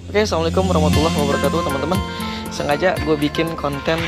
Oke, assalamualaikum warahmatullahi wabarakatuh, teman-teman. Sengaja gue bikin konten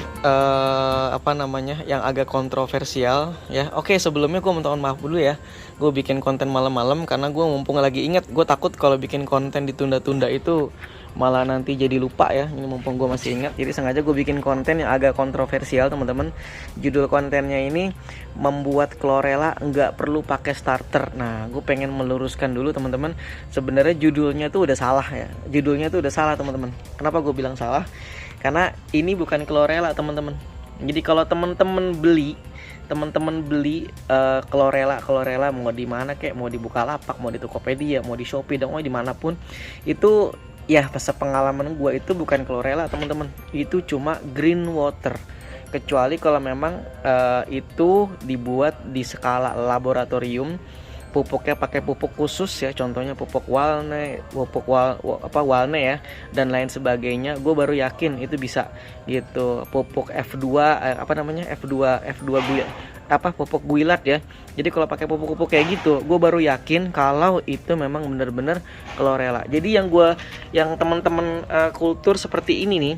yang agak kontroversial ya. Oke, sebelumnya gue minta maaf dulu ya. Gue bikin konten malam-malam karena gue mumpung lagi inget. Gue takut kalau bikin konten ditunda-tunda itu malah nanti jadi lupa ya. Ini mumpung gue masih ingat, jadi sengaja gue bikin konten yang agak kontroversial, teman-teman. Judul kontennya ini membuat chlorella nggak perlu pakai starter. Nah, gue pengen meluruskan dulu, teman-teman. Sebenarnya judulnya tuh udah salah ya. Judulnya tuh udah salah, teman-teman. Kenapa gue bilang salah? Karena ini bukan chlorella, teman-teman. Jadi kalau teman-teman beli chlorella mau di mana kek, mau di Bukalapak, mau di Tokopedia, mau di Shopee, dan mau dimanapun itu ya, sepengalaman gue itu bukan chlorella, teman-teman. Itu cuma green water. Kecuali kalau memang itu dibuat di skala laboratorium, pupuknya pakai pupuk khusus ya, contohnya pupuk walne, walne ya, dan lain sebagainya. Gue baru yakin itu bisa gitu. Pupuk F2 pupuk builat ya. Jadi kalau pakai pupuk-pupuk kayak gitu, gue baru yakin kalau itu memang benar-benar chlorella. Jadi yang teman-teman kultur seperti ini nih,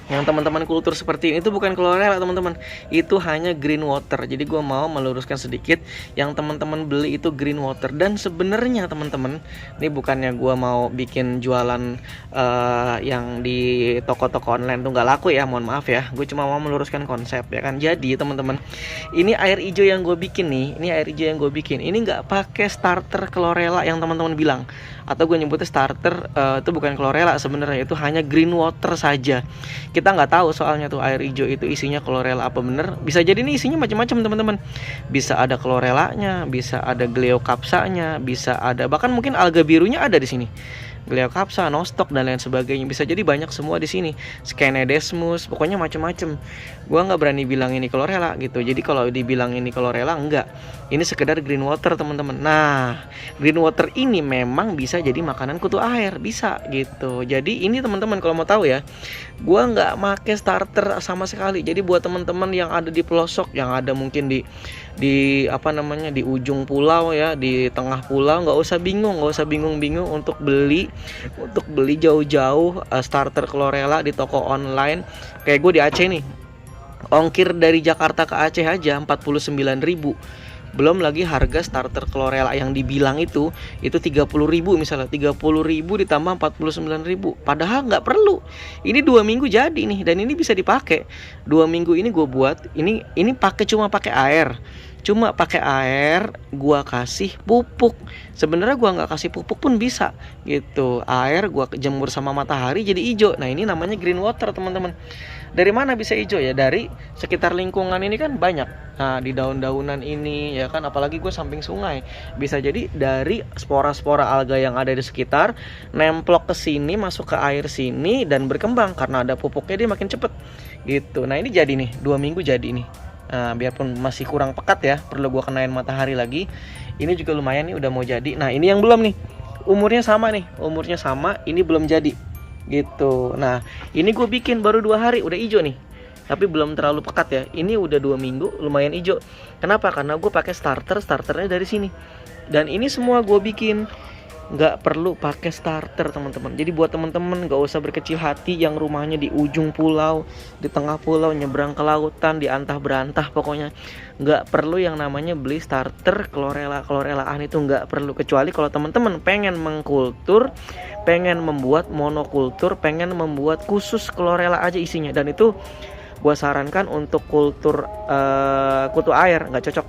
yang teman-teman kultur seperti ini itu bukan chlorella, teman-teman. Itu hanya green water. Jadi gue mau meluruskan sedikit, yang teman-teman beli itu green water. Dan sebenarnya teman-teman, ini bukannya gue mau bikin jualan yang di toko-toko online tuh nggak laku ya, mohon maaf ya. Gue cuma mau meluruskan konsep ya kan. Jadi teman-teman, ini air hijau yang gue bikin nih, ini nggak pakai starter chlorella yang teman-teman bilang, atau gue nyebutnya starter. Itu bukan chlorella sebenarnya, itu hanya green water saja. Kita nggak tahu soalnya tuh air hijau itu isinya chlorella apa bener. Bisa jadi nih isinya macam-macam, teman-teman. Bisa ada chlorellanya, bisa ada Gleocapsanya, bisa ada bahkan mungkin alga birunya ada di sini. Gleocapsa, nostoc, dan lain sebagainya. Bisa jadi banyak semua di sini. Skenedesmus, pokoknya macam-macam. Gua nggak berani bilang ini chlorella gitu. Jadi kalau dibilang ini chlorella, enggak. Ini sekedar green water, teman-teman. Nah, green water ini memang bisa jadi makanan kutu air, bisa gitu. Jadi ini teman-teman kalau mau tahu ya, gua nggak make starter sama sekali. Jadi buat teman-teman yang ada di pelosok, yang ada mungkin di ujung pulau ya, di tengah pulau, nggak usah bingung-bingung untuk beli jauh-jauh starter chlorella di toko online. Kayak gue di Aceh nih, ongkir dari Jakarta ke Aceh aja 49.000. Belum lagi harga starter chlorella yang dibilang itu 30.000 misalnya. 30.000 ditambah 49.000. Padahal nggak perlu. Ini 2 minggu jadi nih, dan ini bisa dipakai. 2 minggu ini gue buat. Ini cuma pakai air. Gua kasih pupuk. Sebenarnya gua nggak kasih pupuk pun bisa gitu. Air gua jemur sama matahari jadi hijau. Nah, ini namanya green water, teman-teman. Dari mana bisa hijau ya? Dari sekitar lingkungan ini kan banyak. Nah, di daun-daunan ini ya kan, apalagi gue samping sungai. Bisa jadi dari spora-spora alga yang ada di sekitar nemplok ke sini, masuk ke air sini, dan berkembang. Karena ada pupuknya dia makin cepet gitu. Nah, ini jadi nih, 2 minggu jadi nih. Nah, biarpun masih kurang pekat ya, perlu gue kenain matahari lagi. Ini juga lumayan nih, udah mau jadi. Nah, ini yang belum nih, umurnya sama, ini belum jadi gitu. Nah, ini gue bikin baru 2 hari udah hijau nih, tapi belum terlalu pekat ya. Ini udah 2 minggu lumayan hijau. Kenapa? Karena gue pakai starternya dari sini. Dan ini semua gue bikin nggak perlu pakai starter, teman-teman. Jadi buat teman-teman nggak usah berkecil hati yang rumahnya di ujung pulau, di tengah pulau, nyebrang ke lautan, di antah berantah, pokoknya nggak perlu yang namanya beli starter chlorellaan. Itu nggak perlu, kecuali kalau teman-teman pengen mengkultur, pengen membuat monokultur, pengen membuat khusus chlorella aja isinya. Dan itu gue sarankan untuk kultur kutu air, nggak cocok.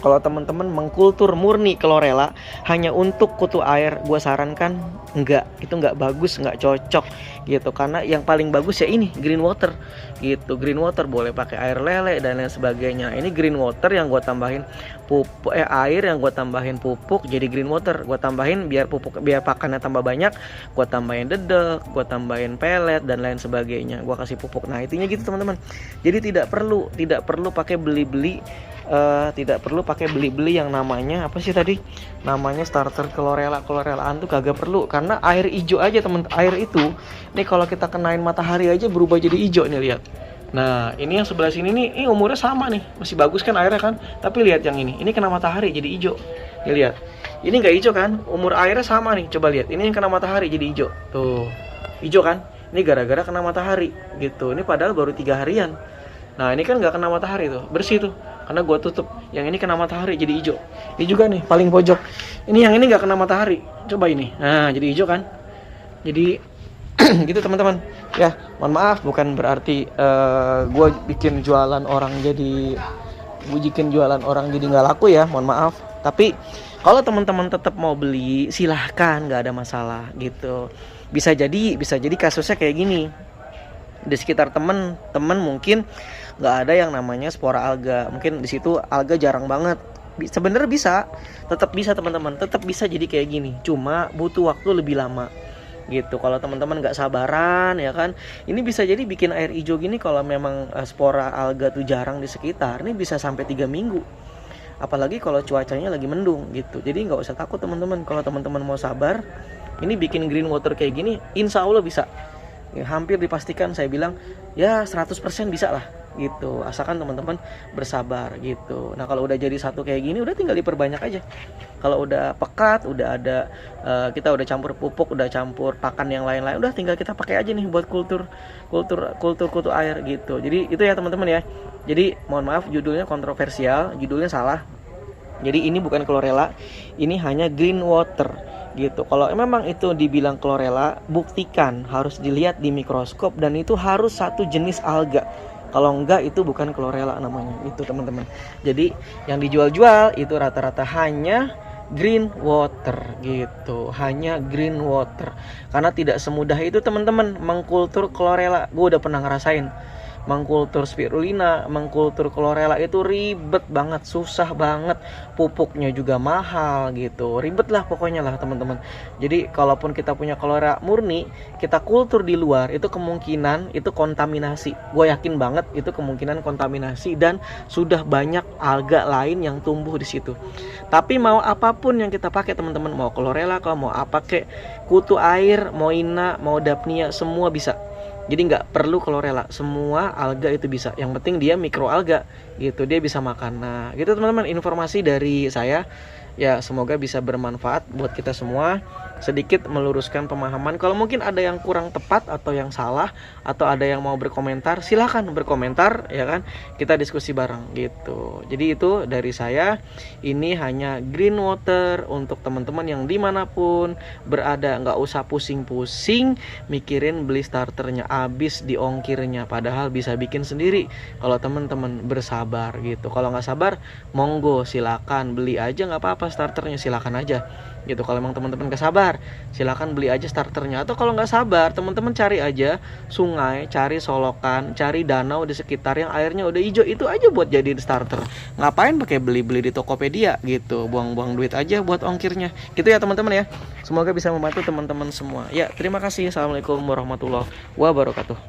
Kalau teman-teman mengkultur murni chlorella hanya untuk kutu air, gue sarankan enggak. Itu enggak bagus, enggak cocok gitu. Karena yang paling bagus ya ini green water gitu. Green water boleh pakai air lele dan lain sebagainya. Ini green water yang gue tambahin air yang gue tambahin pupuk jadi green water. Gue tambahin biar pakannya tambah banyak. Gue tambahin dedek, gue tambahin pelet dan lain sebagainya. Gue kasih pupuk. Nah, intinya gitu, teman-teman. Jadi tidak perlu pakai beli-beli. Tidak perlu pakai beli-beli yang namanya namanya starter chlorellaan tuh kagak perlu. Karena air hijau aja, temen, air itu nih kalau kita kenain matahari aja berubah jadi hijau nih, lihat. Nah, ini yang sebelah sini nih, ini umurnya sama nih, masih bagus kan airnya kan. Tapi lihat yang ini kena matahari jadi hijau. Nih lihat, ini nggak hijau kan, umur airnya sama nih. Coba lihat, ini yang kena matahari jadi hijau. Tuh, hijau kan? Ini gara-gara kena matahari gitu. Ini padahal baru 3 harian. Nah, ini kan nggak kena matahari tuh, bersih tuh. Karena gua tutup. Yang ini kena matahari jadi hijau. Ini juga nih paling pojok. Ini yang ini nggak kena matahari. Coba ini. Nah, jadi hijau kan? Jadi gitu teman-teman ya, mohon maaf bukan berarti gue bikin jualan orang jadi nggak laku ya, mohon maaf. Tapi kalau teman-teman tetap mau beli silahkan, nggak ada masalah gitu. Bisa jadi kasusnya kayak gini, di sekitar teman-teman mungkin nggak ada yang namanya spora alga, mungkin di situ alga jarang banget. Sebenarnya tetap bisa teman-teman, tetap bisa jadi kayak gini, cuma butuh waktu lebih lama gitu. Kalau teman-teman nggak sabaran ya kan, ini bisa jadi bikin air hijau gini. Kalau memang spora alga tuh jarang di sekitar, ini bisa sampai 3 minggu, apalagi kalau cuacanya lagi mendung gitu. Jadi nggak usah takut teman-teman, kalau teman-teman mau sabar, ini bikin green water kayak gini insya Allah bisa ya, hampir dipastikan saya bilang ya 100% bisa lah gitu, asalkan teman-teman bersabar gitu. Nah, kalau udah jadi satu kayak gini udah tinggal diperbanyak aja. Kalau udah pekat, udah ada kita udah campur pupuk, udah campur pakan yang lain-lain, udah tinggal kita pakai aja nih buat kultur air gitu. Jadi itu ya teman-teman ya. Jadi mohon maaf judulnya kontroversial, judulnya salah. Jadi ini bukan chlorella, ini hanya green water gitu. Kalau memang itu dibilang chlorella, buktikan, harus dilihat di mikroskop, dan itu harus satu jenis alga. Kalau enggak itu bukan chlorella namanya itu teman-teman. Jadi yang dijual-jual itu rata-rata hanya green water gitu, hanya green water. Karena tidak semudah itu teman-teman mengkultur chlorella. Gue udah pernah ngerasain mengkultur spirulina, mengkultur chlorella itu ribet banget, susah banget, pupuknya juga mahal gitu, ribet lah pokoknya lah teman-teman. Jadi kalaupun kita punya chlorella murni, kita kultur di luar, itu kemungkinan itu kontaminasi. Gue yakin banget itu kemungkinan kontaminasi, dan sudah banyak alga lain yang tumbuh di situ. Tapi mau apapun yang kita pakai teman-teman, mau chlorella, kalau mau apa kek, kutu air, mau ina, mau daphnia, semua bisa. Jadi nggak perlu chlorella, semua alga itu bisa. Yang penting dia mikroalga gitu, dia bisa makan. Nah gitu teman-teman, informasi dari saya ya, semoga bisa bermanfaat buat kita semua, sedikit meluruskan pemahaman. Kalau mungkin ada yang kurang tepat atau yang salah, atau ada yang mau berkomentar, silahkan berkomentar ya kan, kita diskusi bareng gitu. Jadi itu dari saya, ini hanya green water untuk teman-teman yang dimanapun berada. Nggak usah pusing-pusing mikirin beli starternya, habis di ongkirnya, padahal bisa bikin sendiri kalau teman-teman bersabar gitu. Kalau nggak sabar, monggo silakan beli aja, nggak apa-apa starternya, silakan aja gitu. Kalau emang teman-teman gak sabar, silakan beli aja starternya. Atau kalau nggak sabar, teman-teman cari aja sungai, cari solokan, cari danau di sekitar yang airnya udah hijau, itu aja buat jadiin starter. Ngapain pakai beli-beli di Tokopedia gitu, buang-buang duit aja buat ongkirnya gitu ya teman-teman ya. Semoga bisa membantu teman-teman semua ya. Terima kasih. Assalamualaikum warahmatullahi wabarakatuh.